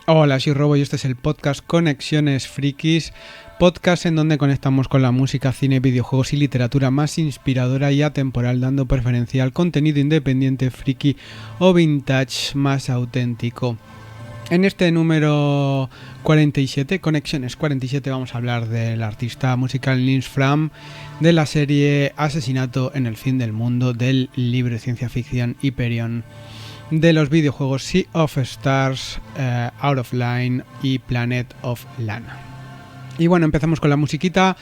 Hola, soy Robo y este es el podcast Conexiones Frikis, podcast en donde conectamos con la música, cine, videojuegos y literatura más inspiradora y atemporal, dando preferencia al contenido independiente, friki o vintage más auténtico. En este número 47, Conexiones 47, vamos a hablar del artista musical Nils Frahm, de la serie Asesinato en el fin del mundo, del libro de ciencia ficción Hyperion, de los videojuegos Sea of Stars, Out of Line y Planet of Lana. Y bueno, empezamos con la musiquita.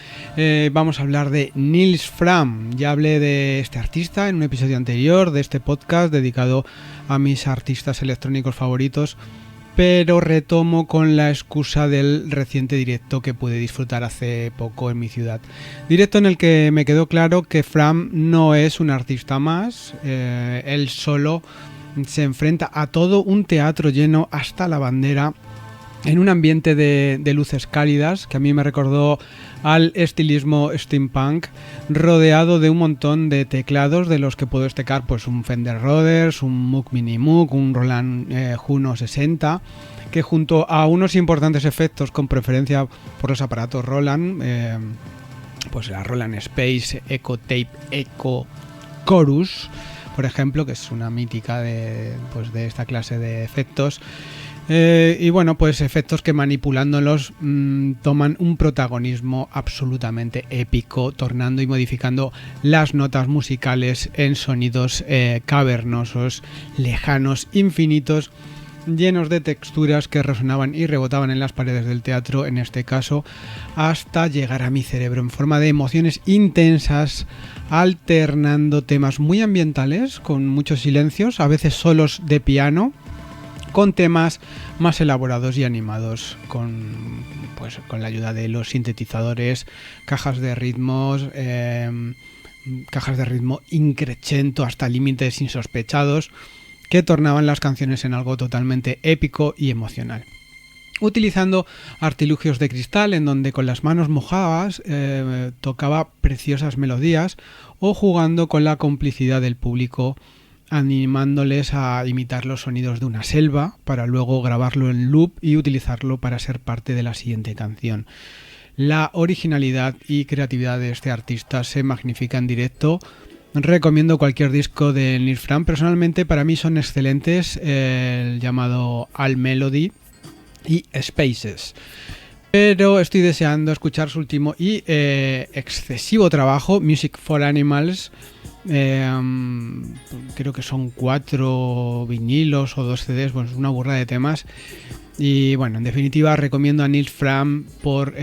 Vamos a hablar de Nils Frahm. Ya hablé de este artista en un episodio anterior de este podcast dedicado a mis artistas electrónicos favoritos, pero retomo con la excusa del reciente directo que pude disfrutar hace poco en mi ciudad. Directo en el que me quedó claro que Frahm no es un artista más, él solo se enfrenta a todo un teatro lleno hasta la bandera en un ambiente de luces cálidas que a mí me recordó al estilismo steampunk, rodeado de un montón de teclados de los que puedo destacar pues un Fender Rhodes, un Moog Mini Moog, un Roland Juno 60, que junto a unos importantes efectos con preferencia por los aparatos Roland, pues la Roland Space, Echo Tape, Echo Chorus, por ejemplo, que es una mítica de esta clase de efectos. Y bueno, pues efectos que manipulándolos toman un protagonismo absolutamente épico, tornando y modificando las notas musicales en sonidos cavernosos, lejanos, infinitos, llenos de texturas que resonaban y rebotaban en las paredes del teatro, en este caso, hasta llegar a mi cerebro en forma de emociones intensas, alternando temas muy ambientales, con muchos silencios, a veces solos de piano, con temas más elaborados y animados, con la ayuda de los sintetizadores, cajas de ritmo increscendo hasta límites insospechados, que tornaban las canciones en algo totalmente épico y emocional. Utilizando artilugios de cristal en donde con las manos mojadas tocaba preciosas melodías, o jugando con la complicidad del público, animándoles a imitar los sonidos de una selva para luego grabarlo en loop y utilizarlo para ser parte de la siguiente canción. La originalidad y creatividad de este artista se magnifica en directo. Recomiendo cualquier disco de Nils Frahm. Personalmente para mí son excelentes el llamado All Melody y Spaces, pero estoy deseando escuchar su último y excesivo trabajo, Music for Animals. Creo que son 4 vinilos o 2 CDs, bueno, es una burrada de temas. Y bueno, en definitiva recomiendo a Nils Frahm por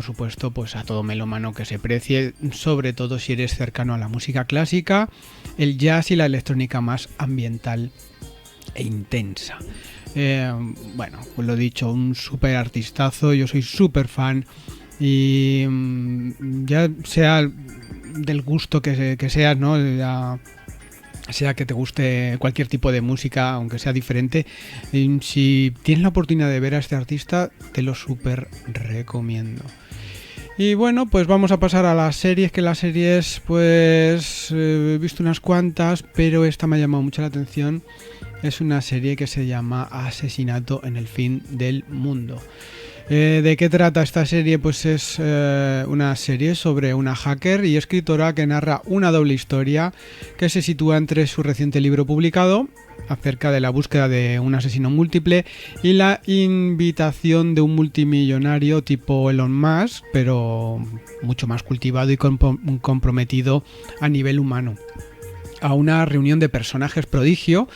supuesto, pues a todo melómano que se precie, sobre todo si eres cercano a la música clásica, el jazz y la electrónica más ambiental e intensa. Bueno, pues lo dicho, un súper artistazo, yo soy súper fan y ya sea del gusto que seas, ¿no? Sea que te guste cualquier tipo de música, aunque sea diferente, si tienes la oportunidad de ver a este artista, te lo súper recomiendo. Y bueno, pues vamos a pasar a las series, que las series pues he visto unas cuantas, pero esta me ha llamado mucho la atención. Es una serie que se llama Asesinato en el fin del mundo. ¿De qué trata esta serie? Pues es una serie sobre una hacker y escritora que narra una doble historia que se sitúa entre su reciente libro publicado acerca de la búsqueda de un asesino múltiple y la invitación de un multimillonario tipo Elon Musk, pero mucho más cultivado y comprometido a nivel humano, a una reunión de personajes prodigio,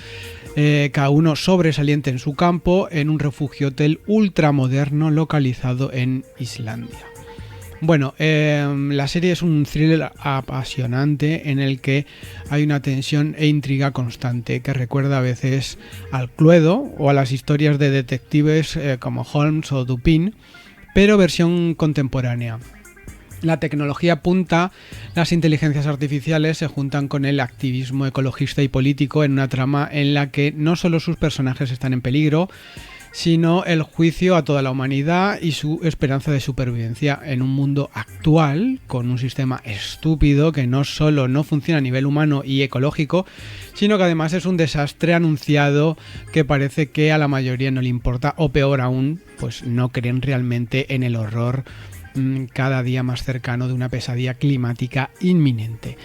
cada uno sobresaliente en su campo, en un refugio hotel ultramoderno localizado en Islandia. Bueno, la serie es un thriller apasionante en el que hay una tensión e intriga constante que recuerda a veces al Cluedo o a las historias de detectives como Holmes o Dupin, pero versión contemporánea. La tecnología punta, las inteligencias artificiales se juntan con el activismo ecologista y político en una trama en la que no solo sus personajes están en peligro, sino el juicio a toda la humanidad y su esperanza de supervivencia en un mundo actual con un sistema estúpido que no solo no funciona a nivel humano y ecológico, sino que además es un desastre anunciado que parece que a la mayoría no le importa, o peor aún, pues no creen realmente en el horror cada día más cercano de una pesadilla climática inminente.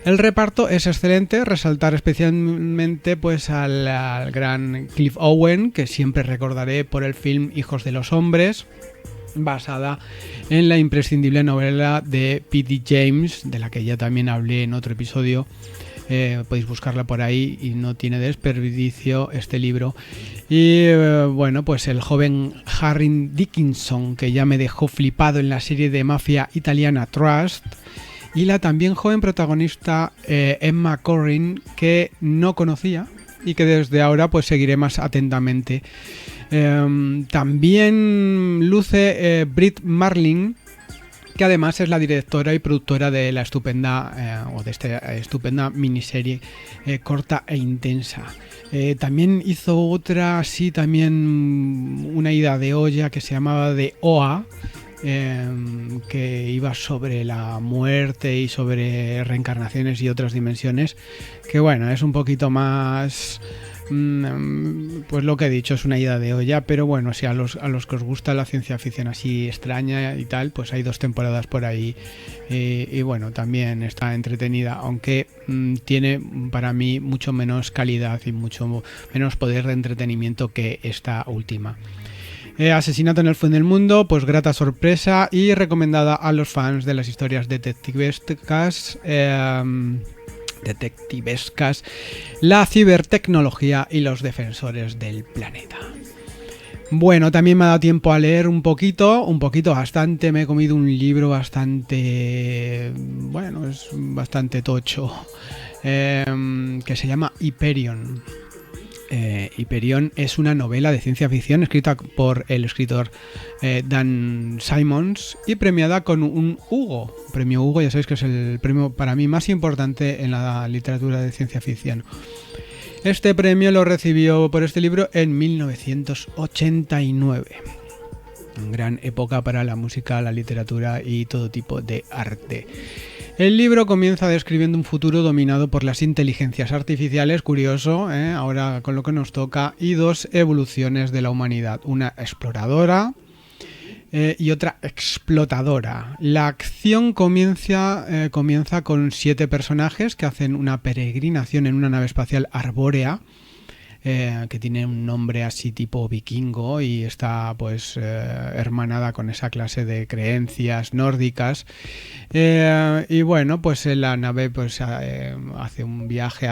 El reparto es excelente, resaltar especialmente pues al gran Cliff Owen, que siempre recordaré por el film Hijos de los Hombres, basada en la imprescindible novela de P.D. James, de la que ya también hablé en otro episodio. Podéis buscarla por ahí y no tiene desperdicio este libro. Y bueno, pues el joven Harry Dickinson, que ya me dejó flipado en la serie de mafia italiana Trust, y la también joven protagonista Emma Corrin, que no conocía y que desde ahora pues seguiré más atentamente. También luce Brit Marling, que además es la directora y productora de la estupenda esta estupenda miniserie corta e intensa. También hizo otra, sí, también una ida de olla que se llamaba The Oa, que iba sobre la muerte y sobre reencarnaciones y otras dimensiones, que bueno, es un poquito más... pues lo que he dicho, es una ida de olla, pero bueno, si a los que os gusta la ciencia ficción así extraña y tal, pues hay 2 temporadas por ahí y bueno, también está entretenida, aunque tiene para mí mucho menos calidad y mucho menos poder de entretenimiento que esta última. Asesinato en el Fin del Mundo, pues grata sorpresa y recomendada a los fans de las historias detectivescas, la cibertecnología y los defensores del planeta. Bueno, también me ha dado tiempo a leer un poquito bastante. Me he comido un libro bastante, bueno, es bastante tocho, que se llama Hyperion. Hyperion es una novela de ciencia ficción escrita por el escritor Dan Simmons y premiada con un Hugo. Premio Hugo, ya sabéis que es el premio para mí más importante en la literatura de ciencia ficción. Este premio lo recibió por este libro en 1989. Gran época para la música, la literatura y todo tipo de arte. El libro comienza describiendo un futuro dominado por las inteligencias artificiales, curioso, ahora con lo que nos toca, y 2 evoluciones de la humanidad, una exploradora y otra explotadora. La acción comienza con 7 personajes que hacen una peregrinación en una nave espacial arbórea, que tiene un nombre así tipo vikingo y está pues hermanada con esa clase de creencias nórdicas, y bueno, pues la nave pues hace un viaje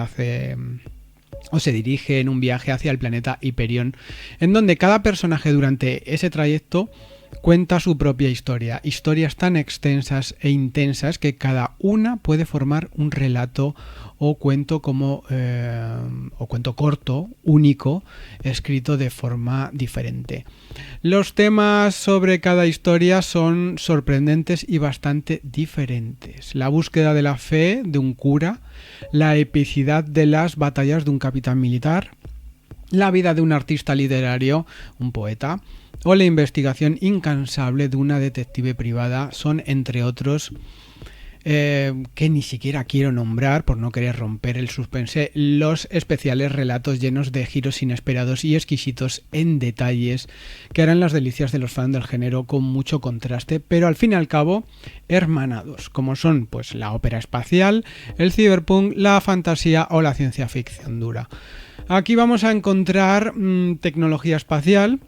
o se dirige en un viaje hacia el planeta Hyperion, en donde cada personaje durante ese trayecto cuenta su propia historia, historias tan extensas e intensas que cada una puede formar un relato o cuento o cuento corto, único, escrito de forma diferente. Los temas sobre cada historia son sorprendentes y bastante diferentes. La búsqueda de la fe de un cura, la epicidad de las batallas de un capitán militar, la vida de un artista literario, un poeta, o la investigación incansable de una detective privada son, entre otros, que ni siquiera quiero nombrar por no querer romper el suspense, los especiales relatos llenos de giros inesperados y exquisitos en detalles que harán las delicias de los fans del género con mucho contraste, pero al fin y al cabo hermanados, como son pues la ópera espacial, el cyberpunk, la fantasía o la ciencia ficción dura. Aquí vamos a encontrar tecnología espacial,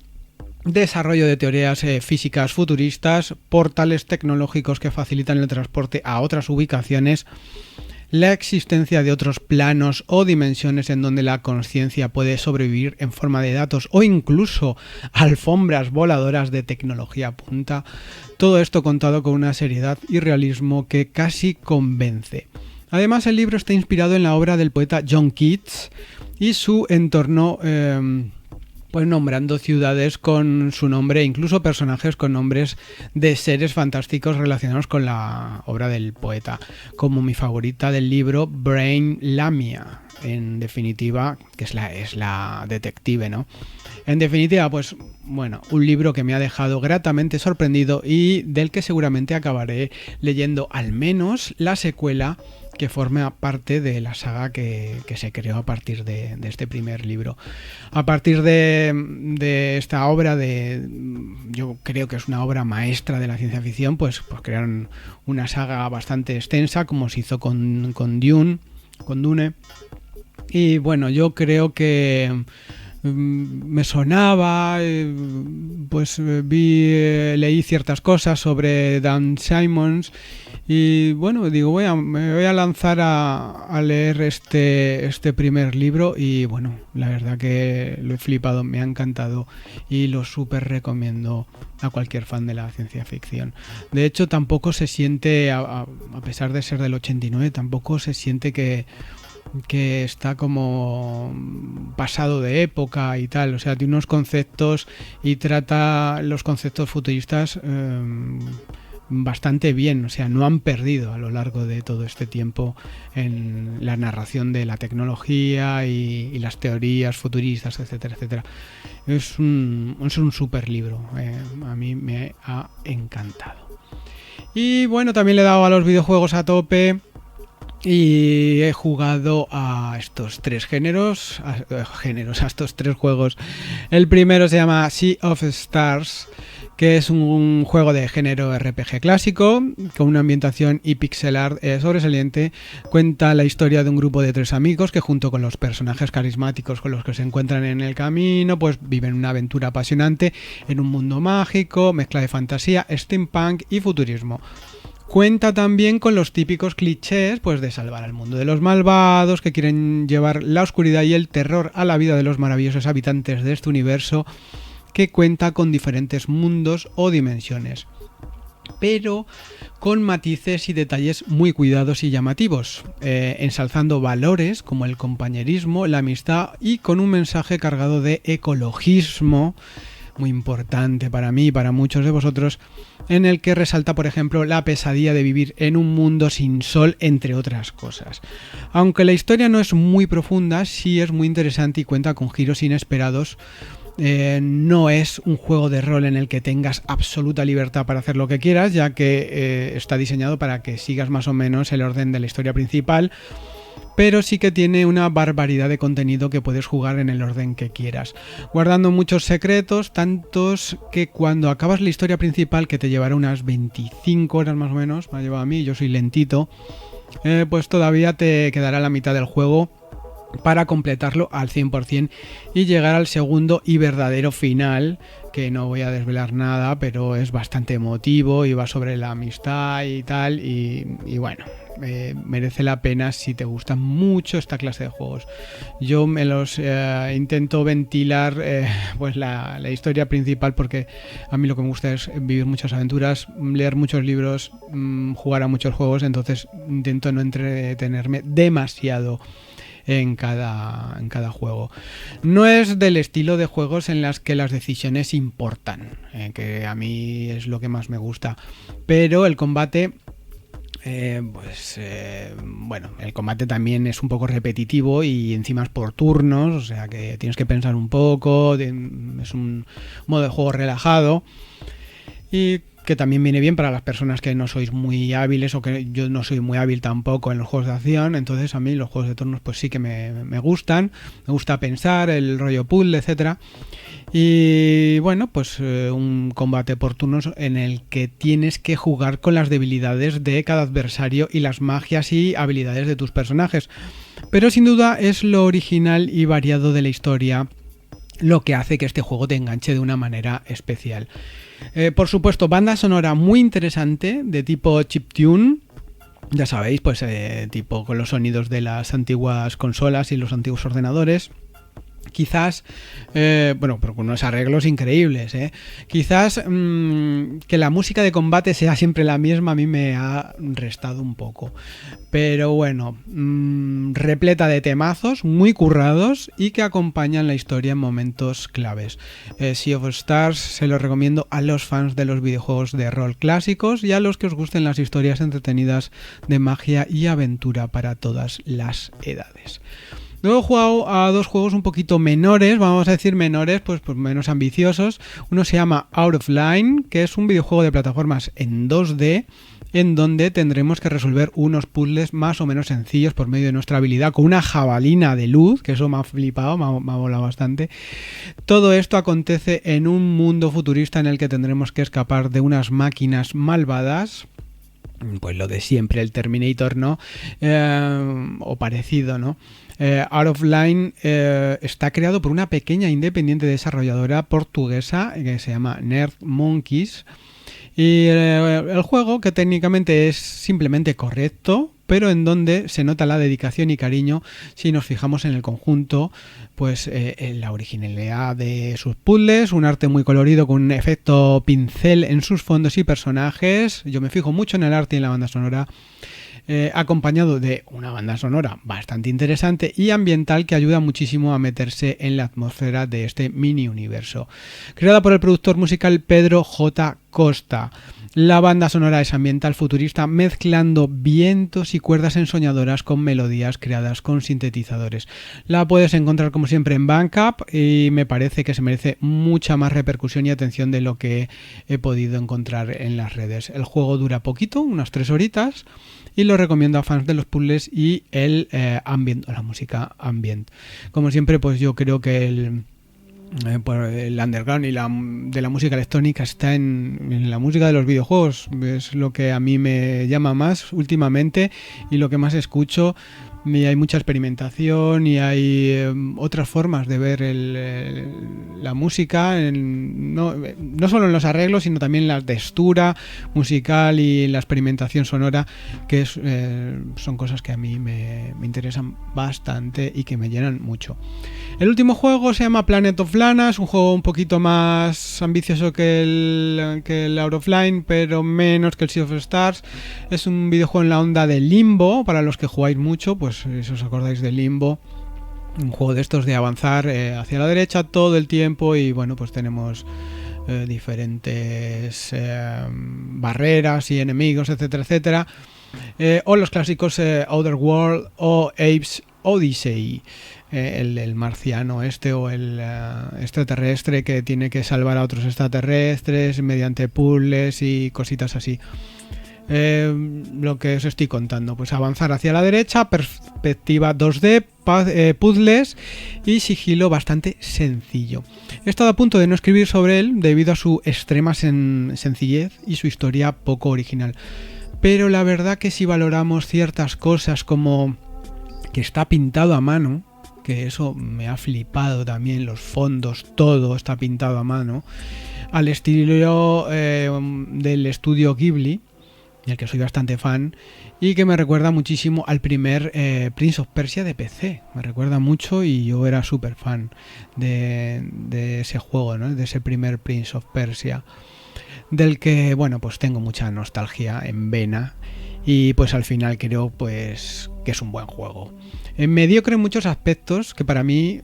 desarrollo de teorías físicas futuristas, portales tecnológicos que facilitan el transporte a otras ubicaciones, la existencia de otros planos o dimensiones en donde la consciencia puede sobrevivir en forma de datos o incluso alfombras voladoras de tecnología punta. Todo esto contado con una seriedad y realismo que casi convence. Además, el libro está inspirado en la obra del poeta John Keats y su entorno, pues nombrando ciudades con su nombre e incluso personajes con nombres de seres fantásticos relacionados con la obra del poeta, como mi favorita del libro, Brain Lamia, en definitiva, que es la detective, ¿no? En definitiva, pues bueno, un libro que me ha dejado gratamente sorprendido y del que seguramente acabaré leyendo al menos la secuela que forma parte de la saga que se creó a partir de este primer libro. A partir de esta obra, yo creo que es una obra maestra de la ciencia ficción, pues crearon una saga bastante extensa, como se hizo con Dune. Y bueno, yo creo que me sonaba, leí ciertas cosas sobre Dan Simmons y bueno, digo, me voy a lanzar a leer este primer libro y bueno, la verdad que lo he flipado, me ha encantado y lo súper recomiendo a cualquier fan de la ciencia ficción. De hecho, tampoco se siente, a pesar de ser del 89, tampoco se siente que está como pasado de época y tal, o sea, tiene unos conceptos y trata los conceptos futuristas bastante bien, o sea, no han perdido a lo largo de todo este tiempo en la narración de la tecnología y las teorías futuristas, etcétera, etcétera. Es un super libro, a mí me ha encantado. Y bueno, también le he dado a los videojuegos a tope. Y he jugado a estos tres géneros, a estos tres juegos. El primero se llama Sea of Stars, que es un juego de género RPG clásico, con una ambientación y pixel art sobresaliente. Cuenta la historia de un grupo de 3 amigos que, junto con los personajes carismáticos con los que se encuentran en el camino, pues viven una aventura apasionante en un mundo mágico, mezcla de fantasía, steampunk y futurismo. Cuenta también con los típicos clichés, pues de salvar al mundo de los malvados que quieren llevar la oscuridad y el terror a la vida de los maravillosos habitantes de este universo, que cuenta con diferentes mundos o dimensiones, pero con matices y detalles muy cuidados y llamativos, ensalzando valores como el compañerismo, la amistad y con un mensaje cargado de ecologismo, muy importante para mí y para muchos de vosotros, en el que resalta, por ejemplo, la pesadilla de vivir en un mundo sin sol, entre otras cosas. Aunque la historia no es muy profunda, sí es muy interesante y cuenta con giros inesperados. No es un juego de rol en el que tengas absoluta libertad para hacer lo que quieras, ya que está diseñado para que sigas más o menos el orden de la historia principal, pero sí que tiene una barbaridad de contenido que puedes jugar en el orden que quieras, guardando muchos secretos, tantos que cuando acabas la historia principal, que te llevará unas 25 horas más o menos, me ha llevado a mí, yo soy lentito, pues todavía te quedará la mitad del juego para completarlo al 100% y llegar al segundo y verdadero final, que no voy a desvelar nada, pero es bastante emotivo y va sobre la amistad y tal, y bueno, merece la pena si te gusta mucho esta clase de juegos. Yo me los intento ventilar, pues la historia principal, porque a mí lo que me gusta es vivir muchas aventuras, leer muchos libros, jugar a muchos juegos, entonces intento no entretenerme demasiado en cada juego. No es del estilo de juegos en las que las decisiones importan, que a mí es lo que más me gusta, pero el combate, bueno, el combate también es un poco repetitivo y encima es por turnos, o sea que tienes que pensar un poco, es un modo de juego relajado y que también viene bien para las personas que no sois muy hábiles, o que yo no soy muy hábil tampoco en los juegos de acción. Entonces a mí los juegos de turnos pues sí que me gustan, me gusta pensar, el rollo puzzle, etcétera. Y bueno, pues un combate por turnos en el que tienes que jugar con las debilidades de cada adversario y las magias y habilidades de tus personajes. Pero sin duda es lo original y variado de la historia lo que hace que este juego te enganche de una manera especial. Por supuesto, banda sonora muy interesante de tipo chiptune, ya sabéis, pues tipo con los sonidos de las antiguas consolas y los antiguos ordenadores. Quizás, bueno, pero con unos arreglos increíbles, quizás que la música de combate sea siempre la misma, a mí me ha restado un poco. Pero bueno, repleta de temazos muy currados y que acompañan la historia en momentos claves. Sea of Stars se lo recomiendo a los fans de los videojuegos de rol clásicos y a los que os gusten las historias entretenidas de magia y aventura para todas las edades. Luego he jugado a dos juegos un poquito menores, vamos a decir menores, pues menos ambiciosos. Uno se llama Out of Line, que es un videojuego de plataformas en 2D, en donde tendremos que resolver unos puzzles más o menos sencillos por medio de nuestra habilidad con una jabalina de luz, que eso me ha flipado, me ha volado bastante. Todo esto acontece en un mundo futurista en el que tendremos que escapar de unas máquinas malvadas. Pues lo de siempre, el Terminator, ¿no? O parecido, ¿no? Out of Line está creado por una pequeña independiente desarrolladora portuguesa que se llama Nerd Monkeys. Y el juego, que técnicamente es simplemente correcto, pero en donde se nota la dedicación y cariño si nos fijamos en el conjunto, pues en la originalidad de sus puzzles, un arte muy colorido con un efecto pincel en sus fondos y personajes. Yo me fijo mucho en el arte y en la banda sonora, acompañado de una banda sonora bastante interesante y ambiental que ayuda muchísimo a meterse en la atmósfera de este mini universo. Creada por el productor musical Pedro J. Costa. La banda sonora es ambiental futurista, mezclando vientos y cuerdas ensoñadoras con melodías creadas con sintetizadores. La puedes encontrar como siempre en Bandcamp y me parece que se merece mucha más repercusión y atención de lo que he podido encontrar en las redes. El juego dura poquito, unas 3 horitas, y lo recomiendo a fans de los puzzles y el ambient o la música ambient. Como siempre, pues yo creo que el underground y de la música electrónica está en la música de los videojuegos. Es lo que a mí me llama más últimamente y lo que más escucho. Y hay mucha experimentación y hay otras formas de ver la música, no solo en los arreglos, sino también en la textura musical y la experimentación sonora, que son cosas que a mí me interesan bastante y que me llenan mucho. El último juego se llama Planet of Lana, es un juego un poquito más ambicioso que el Out of Line, pero menos que el Sea of Stars. Es un videojuego en la onda de Limbo, para los que jugáis mucho, pues si os acordáis de Limbo, un juego de estos de avanzar hacia la derecha todo el tiempo y bueno, pues tenemos diferentes barreras y enemigos, etcétera, etcétera. O los clásicos Outer World o Apes Odyssey, el marciano o el extraterrestre que tiene que salvar a otros extraterrestres mediante puzzles y cositas así. Lo que os estoy contando, pues avanzar hacia la derecha, perspectiva 2D, puzzles y sigilo bastante sencillo. He estado a punto de no escribir sobre él debido a su extrema sencillez y su historia poco original, pero la verdad que si valoramos ciertas cosas como que está pintado a mano, que eso me ha flipado también, los fondos, todo está pintado a mano, al estilo del estudio Ghibli, del que soy bastante fan, y que me recuerda muchísimo al primer Prince of Persia de PC. Me recuerda mucho y yo era súper fan de ese juego, ¿no? De ese primer Prince of Persia, del que, bueno, pues tengo mucha nostalgia en vena y pues al final creo pues que es un buen juego. Mediocre en muchos aspectos que para mí...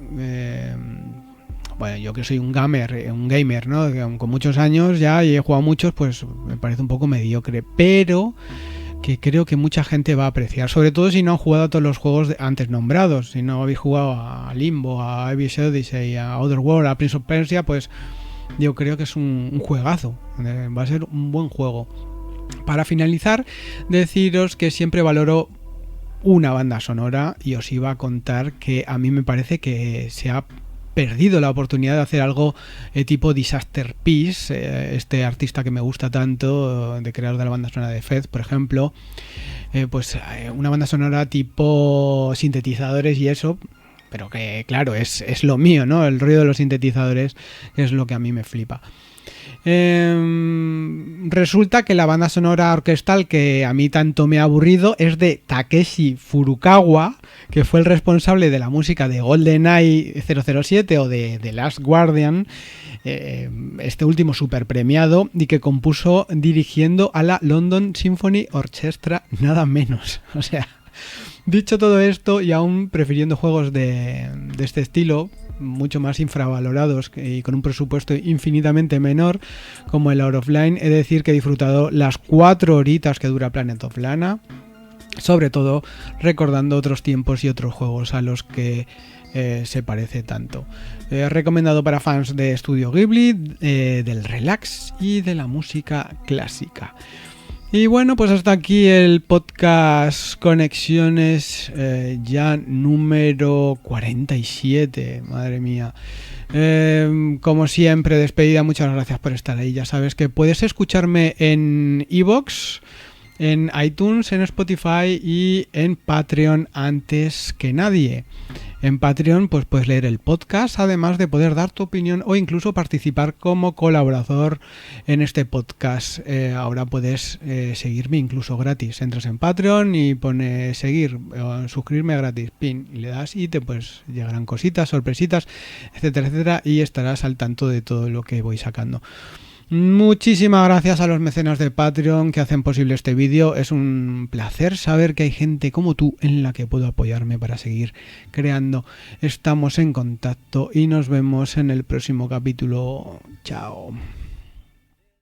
bueno, yo que soy un gamer, ¿no? Con muchos años ya y he jugado muchos, pues me parece un poco mediocre, pero que creo que mucha gente va a apreciar, sobre todo si no han jugado a todos los juegos antes nombrados. Si no habéis jugado a Limbo, a Abyss Odyssey, a Outer World, a Prince of Persia, pues yo creo que es un juegazo, va a ser un buen juego. Para finalizar, deciros que siempre valoro una banda sonora y os iba a contar que a mí me parece que se ha perdido la oportunidad de hacer algo tipo Disaster Peace, este artista que me gusta tanto, de creador de la banda sonora de Fez, por ejemplo, pues una banda sonora tipo sintetizadores y eso, pero que claro, es lo mío, ¿no? El ruido de los sintetizadores es lo que a mí me flipa. Resulta que la banda sonora orquestal que a mí tanto me ha aburrido es de Takeshi Furukawa, que fue el responsable de la música de GoldenEye 007 o de The Last Guardian, este último super premiado, y que compuso dirigiendo a la London Symphony Orchestra, nada menos. O sea, dicho todo esto y aún prefiriendo juegos de este estilo, mucho más infravalorados y con un presupuesto infinitamente menor como el Out of Line, he de decir que he disfrutado las 4 horitas que dura Planet of Lana sobre todo recordando otros tiempos y otros juegos a los que se parece tanto. Recomendado para fans de Estudio Ghibli, del relax y de la música clásica. Y bueno, pues hasta aquí el podcast Conexiones, ya número 47, madre mía. Como siempre, despedida, muchas gracias por estar ahí. Ya sabes que puedes escucharme en iVoox, en iTunes, en Spotify y en Patreon antes que nadie. En Patreon pues puedes leer el podcast, además de poder dar tu opinión o incluso participar como colaborador en este podcast. Ahora puedes seguirme incluso gratis. Entras en Patreon y pones seguir o suscribirme gratis, pin, y le das y te pues llegarán cositas, sorpresitas, etcétera, etcétera, y estarás al tanto de todo lo que voy sacando. Muchísimas gracias a los mecenas de Patreon que hacen posible este vídeo. Es un placer saber que hay gente como tú en la que puedo apoyarme para seguir creando. Estamos en contacto y nos vemos en el próximo capítulo. Chao.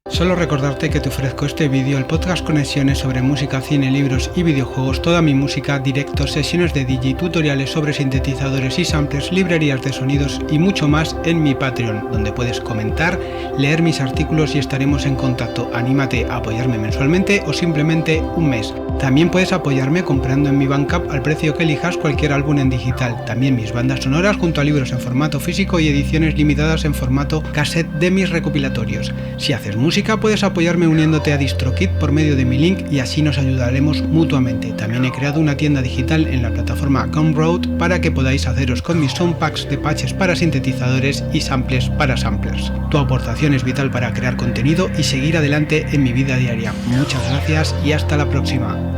Solo recordarte que te ofrezco este vídeo, el podcast Conexiones sobre música, cine, libros y videojuegos, toda mi música, directos, sesiones de DJ, tutoriales sobre sintetizadores y samplers, librerías de sonidos y mucho más en mi Patreon, donde puedes comentar, leer mis artículos y estaremos en contacto. Anímate a apoyarme mensualmente o simplemente un mes. También puedes apoyarme comprando en mi Bandcamp al precio que elijas cualquier álbum en digital. También mis bandas sonoras junto a libros en formato físico y ediciones limitadas en formato cassette de mis recopilatorios. Si haces música puedes apoyarme uniéndote a DistroKid por medio de mi link y así nos ayudaremos mutuamente. También he creado una tienda digital en la plataforma Gumroad para que podáis haceros con mis soundpacks de patches para sintetizadores y samples para samplers. Tu aportación es vital para crear contenido y seguir adelante en mi vida diaria. Muchas gracias y hasta la próxima.